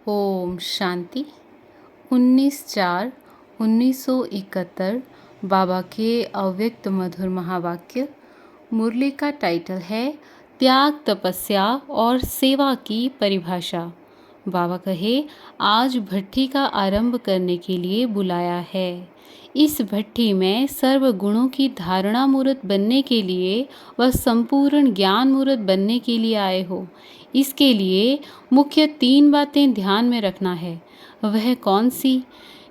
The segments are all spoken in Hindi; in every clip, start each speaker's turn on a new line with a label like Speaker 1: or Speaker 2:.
Speaker 1: ओम शांति। 19/4/1971 बाबा के अव्यक्त मधुर महावाक्य। मुरली का टाइटल है त्याग, तपस्या और सेवा की परिभाषा। बाबा कहे, आज भट्ठी का आरंभ करने के लिए बुलाया है। इस भट्ठी में सर्व गुणों की धारणा मूर्त बनने के लिए व संपूर्ण ज्ञान मूर्त बनने के लिए आए हो। इसके लिए मुख्य 3 बातें ध्यान में रखना है। वह कौन सी?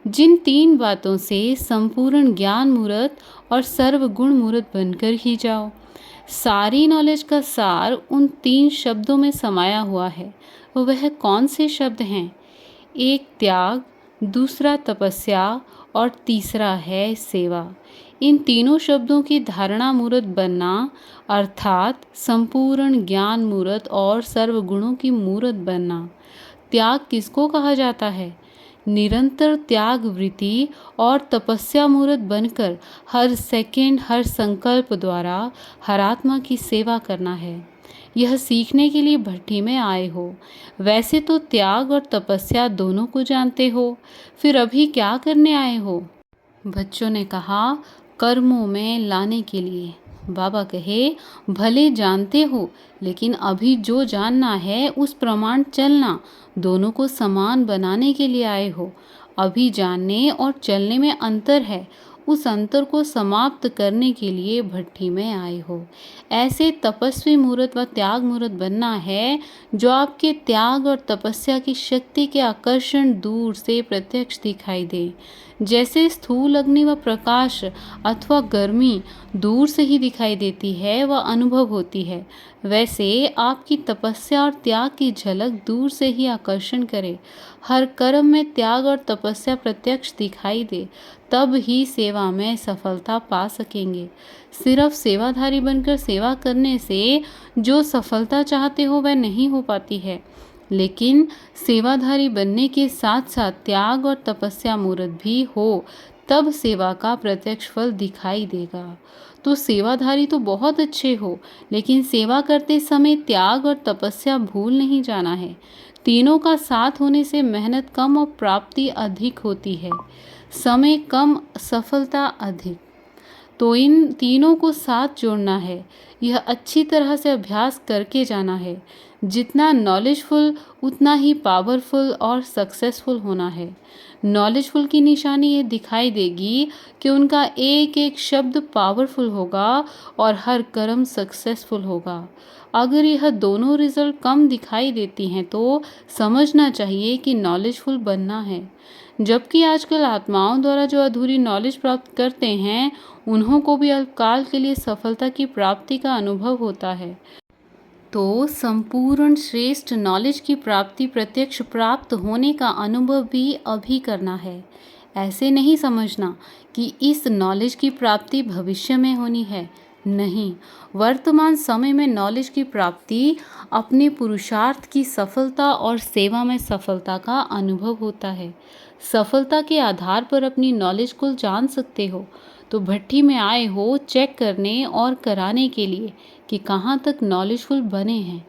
Speaker 1: जिन 3 बातों से संपूर्ण ज्ञान मूर्त और सर्व गुण मूर्त बनकर ही जाओ। सारी नॉलेज का सार उन 3 शब्दों में समाया हुआ है। वह कौन से शब्द हैं? एक त्याग, दूसरा तपस्या और तीसरा है सेवा। इन तीनों शब्दों की धारणा मूर्त बनना अर्थात संपूर्ण ज्ञान मूर्त और सर्व गुणों की मूर्त बनना। त्याग किसको कहा जाता है? निरंतर त्याग वृत्ति और तपस्या मूर्त बनकर हर सेकंड, हर संकल्प द्वारा हर आत्मा की सेवा करना है। यह सीखने के लिए भट्ठी में आए हो। वैसे तो त्याग और तपस्या दोनों को जानते हो, फिर अभी क्या करने आए हो? बच्चों ने कहा, कर्मों में लाने के लिए। बाबा कहे, भले जानते हो, लेकिन अभी जो जानना है उस प्रमाण चलना, दोनों को समान बनाने के लिए आए हो। अभी जानने और चलने में अंतर है, उस अंतर को समाप्त करने के लिए भट्ठी में आए हो। ऐसे तपस्वी मूर्त व त्याग मूर्त बनना है जो आपके त्याग और तपस्या की शक्ति के आकर्षण दूर से प्रत्यक्ष दिखाई दे। जैसे स्थूल अग्नि व प्रकाश अथवा गर्मी दूर से ही दिखाई देती है व अनुभव होती है, वैसे आपकी तपस्या और त्याग की झलक दूर से ही आकर्षण करे। हर कर्म में त्याग और तपस्या प्रत्यक्ष दिखाई दे, तब ही सेवा में सफलता पा सकेंगे। सिर्फ सेवाधारी बनकर सेवा करने से जो सफलता चाहते हो वह नहीं हो पाती है, लेकिन सेवाधारी बनने के साथ साथ त्याग और तपस्या मूर्त भी हो, तब सेवा का प्रत्यक्ष फल दिखाई देगा। तो सेवाधारी तो बहुत अच्छे हो, लेकिन सेवा करते समय त्याग और तपस्या भूल नहीं जाना है। तीनों का साथ होने से मेहनत कम और प्राप्ति अधिक होती है। समय कम, सफलता अधिक। तो इन तीनों को साथ जोड़ना है। यह अच्छी तरह से अभ्यास करके जाना है। जितना नॉलेजफुल उतना ही पावरफुल और सक्सेसफुल होना है। नॉलेजफुल की निशानी ये दिखाई देगी कि उनका एक एक शब्द पावरफुल होगा और हर कर्म सक्सेसफुल होगा। अगर यह दोनों रिजल्ट कम दिखाई देती हैं तो समझना चाहिए कि नॉलेजफुल बनना है। जबकि आजकल आत्माओं द्वारा जो अधूरी नॉलेज प्राप्त करते हैं, उन्हों को भी अल्पकाल के लिए सफलता की प्राप्ति का अनुभव होता है। तो संपूर्ण श्रेष्ठ नॉलेज की प्राप्ति प्रत्यक्ष प्राप्त होने का अनुभव भी अभी करना है। ऐसे नहीं समझना कि इस नॉलेज की प्राप्ति भविष्य में होनी है। नहीं, वर्तमान समय में नॉलेज की प्राप्ति अपने पुरुषार्थ की सफलता और सेवा में सफलता का अनुभव होता है। सफलता के आधार पर अपनी नॉलेज को जान सकते हो। तो भट्ठी में आए हो चेक करने और कराने के लिए कि कहाँ तक नॉलेजफुल बने हैं।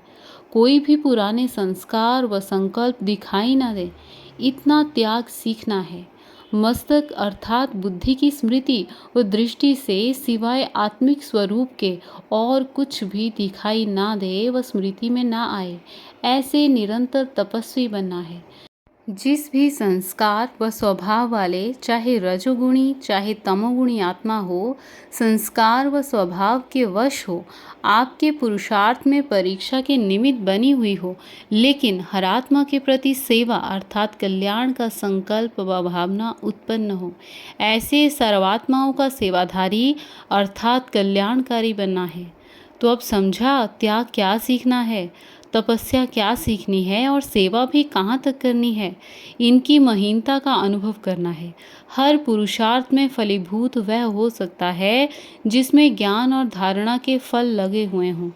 Speaker 1: कोई भी पुराने संस्कार व संकल्प दिखाई ना दे, इतना त्याग सीखना है। मस्तक अर्थात बुद्धि की स्मृति व दृष्टि से सिवाय आत्मिक स्वरूप के और कुछ भी दिखाई ना दे व स्मृति में ना आए, ऐसे निरंतर तपस्वी बनना है। जिस भी संस्कार व स्वभाव वाले, चाहे रजोगुणी चाहे तमोगुणी आत्मा हो, संस्कार व स्वभाव के वश हो, आपके पुरुषार्थ में परीक्षा के निमित्त बनी हुई हो, लेकिन हर आत्मा के प्रति सेवा अर्थात कल्याण का संकल्प व भावना उत्पन्न हो, ऐसे सर्वात्माओं का सेवाधारी अर्थात कल्याणकारी बनना है। तो अब समझा त्याग क्या सीखना है, तपस्या क्या सीखनी है और सेवा भी कहाँ तक करनी है। इनकी महीनता का अनुभव करना है। हर पुरुषार्थ में फलीभूत वह हो सकता है जिसमें ज्ञान और धारणा के फल लगे हुए हों।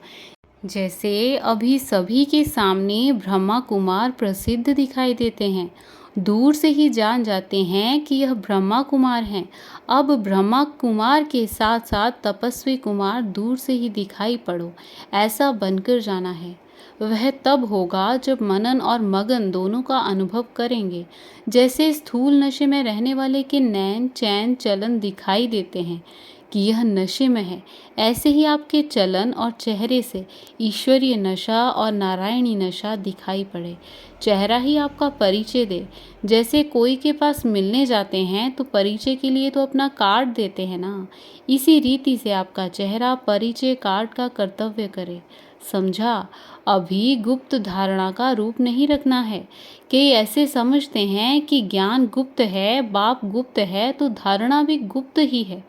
Speaker 1: जैसे अभी सभी के सामने ब्रह्मा कुमार प्रसिद्ध दिखाई देते हैं, दूर से ही जान जाते हैं कि यह ब्रह्मा कुमार हैं। अब ब्रह्मा कुमार के साथ साथ तपस्वी कुमार दूर से ही दिखाई पड़ो, ऐसा बनकर जाना है। वह तब होगा जब मनन और मगन दोनों का अनुभव करेंगे। जैसे स्थूल नशे में रहने वाले के नैन चैन चलन दिखाई देते हैं कि यह नशे में है, ऐसे ही आपके चलन और चेहरे से ईश्वरीय नशा और नारायणी नशा दिखाई पड़े। चेहरा ही आपका परिचय दे। जैसे कोई के पास मिलने जाते हैं तो परिचय के लिए तो अपना कार्ड देते हैं ना, इसी रीति से आपका चेहरा परिचय कार्ड का कर्तव्य करे। समझा? अभी गुप्त धारणा का रूप नहीं रखना है। कई ऐसे समझते हैं कि ज्ञान गुप्त है, बाप गुप्त है, तो धारणा भी गुप्त ही है।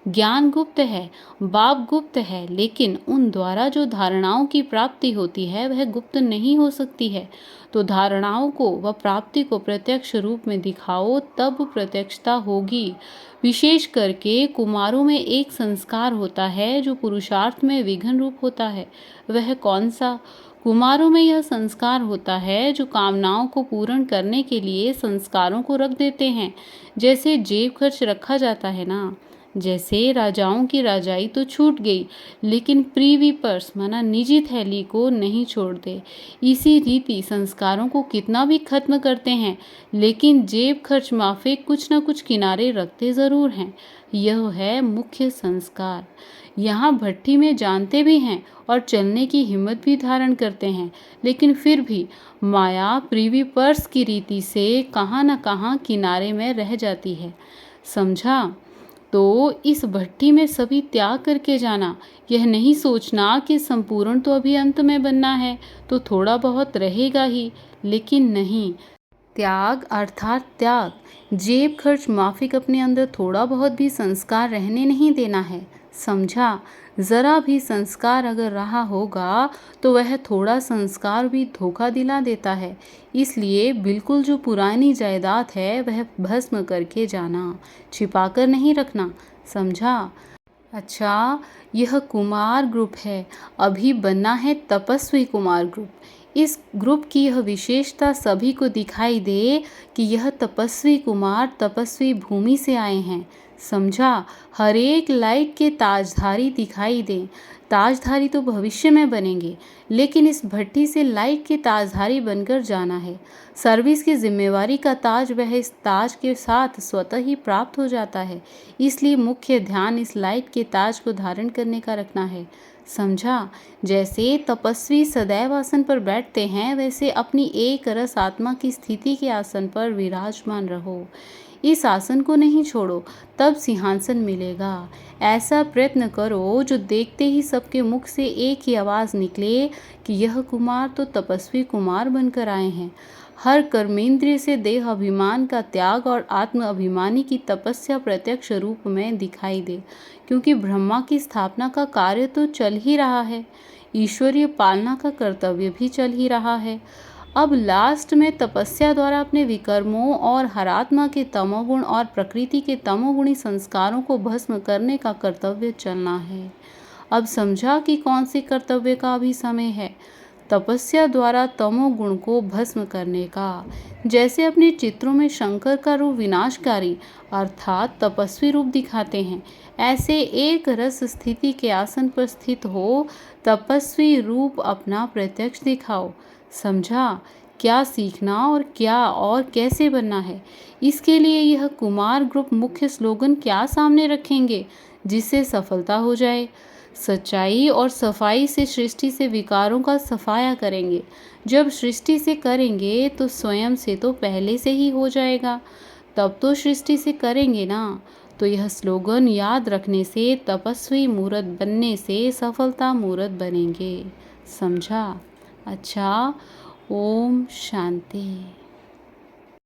Speaker 1: ज्ञान गुप्त है, बाप गुप्त है, लेकिन उन द्वारा जो धारणाओं की प्राप्ति होती है वह गुप्त नहीं हो सकती है। तो धारणाओं को व प्राप्ति को प्रत्यक्ष रूप में दिखाओ, तब प्रत्यक्षता होगी। विशेष करके कुमारों में एक संस्कार होता है जो पुरुषार्थ में विघ्न रूप होता है। वह कौन सा? कुमारों में यह संस्कार होता है जो कामनाओं को पूर्ण करने के लिए संस्कारों को रख देते हैं। जैसे जेब खर्च रखा जाता है ना, जैसे राजाओं की राजाई तो छूट गई, लेकिन प्रीवी पर्स माना निजी थैली को नहीं छोड़ते। इसी रीति संस्कारों को कितना भी खत्म करते हैं, लेकिन जेब खर्च माफिक कुछ न कुछ किनारे रखते जरूर हैं। यह है मुख्य संस्कार। यहाँ भट्टी में जानते भी हैं और चलने की हिम्मत भी धारण करते हैं, लेकिन फिर भी माया प्रीवी पर्स की रीति से कहाँ न कहाँ किनारे में रह जाती है। समझा? तो इस भट्टी में सभी त्याग करके जाना, यह नहीं सोचना कि संपूर्ण तो अभी अंत में बनना है तो थोड़ा बहुत रहेगा ही, लेकिन नहीं। त्याग अर्थात त्याग, जेब खर्च माफिक अपने अंदर थोड़ा बहुत भी संस्कार रहने नहीं देना है। समझा? जरा भी संस्कार अगर रहा होगा तो वह थोड़ा संस्कार भी धोखा दिला देता है। इसलिए बिल्कुल जो पुरानी जायदाद है वह भस्म करके जाना, छिपाकर नहीं रखना। समझा? अच्छा, यह कुमार ग्रुप है, अभी बनना है तपस्वी कुमार ग्रुप। इस ग्रुप की यह विशेषता सभी को दिखाई दे कि यह तपस्वी कुमार तपस्वी भूमि से आए हैं। समझा? हर एक लाइट के ताजधारी दिखाई दे। ताजधारी तो भविष्य में बनेंगे, लेकिन इस भट्टी से लाइट के ताजधारी बनकर जाना है। सर्विस की जिम्मेवारी का ताज वह इस ताज के साथ स्वतः ही प्राप्त हो जाता है। इसलिए मुख्य ध्यान इस लाइट के ताज को धारण करने का रखना है। समझा? जैसे तपस्वी सदैव आसन पर बैठते हैं, वैसे अपनी एक रस आत्मा की स्थिति के आसन पर विराजमान रहो। इस आसन को नहीं छोड़ो, तब सिंहासन मिलेगा। ऐसा प्रयत्न करो जो देखते ही सबके मुख से एक ही आवाज़ निकले कि यह कुमार तो तपस्वी कुमार बनकर आए हैं। हर कर्मेंद्रिय से देह अभिमान का त्याग और आत्म अभिमानी की तपस्या प्रत्यक्ष रूप में दिखाई दे, क्योंकि ब्रह्मा की स्थापना का कार्य तो चल ही रहा है, ईश्वरीय पालना का कर्तव्य भी चल ही रहा है। अब लास्ट में तपस्या द्वारा अपने विकर्मों और हरात्मा के तमोगुण और प्रकृति के तमोगुणी संस्कारों को भस्म करने का कर्तव्य चलना है। अब समझा कि कौन से कर्तव्य का अभी समय है? तपस्या द्वारा तमोगुण को भस्म करने का। जैसे अपने चित्रों में शंकर का रूप विनाशकारी अर्थात तपस्वी रूप दिखाते हैं, ऐसे एक रस स्थिति के आसन पर स्थित हो तपस्वी रूप अपना प्रत्यक्ष दिखाओ। समझा? क्या सीखना और क्या और कैसे बनना है? इसके लिए यह कुमार ग्रुप मुख्य स्लोगन क्या सामने रखेंगे जिससे सफलता हो जाए? सच्चाई और सफाई से सृष्टि से विकारों का सफाया करेंगे। जब सृष्टि से करेंगे तो स्वयं से तो पहले से ही हो जाएगा, तब तो सृष्टि से करेंगे ना। तो यह स्लोगन याद रखने से तपस्वी मूर्त बनने से सफलता मूर्त बनेंगे। समझा? अच्छा, ओम शांति।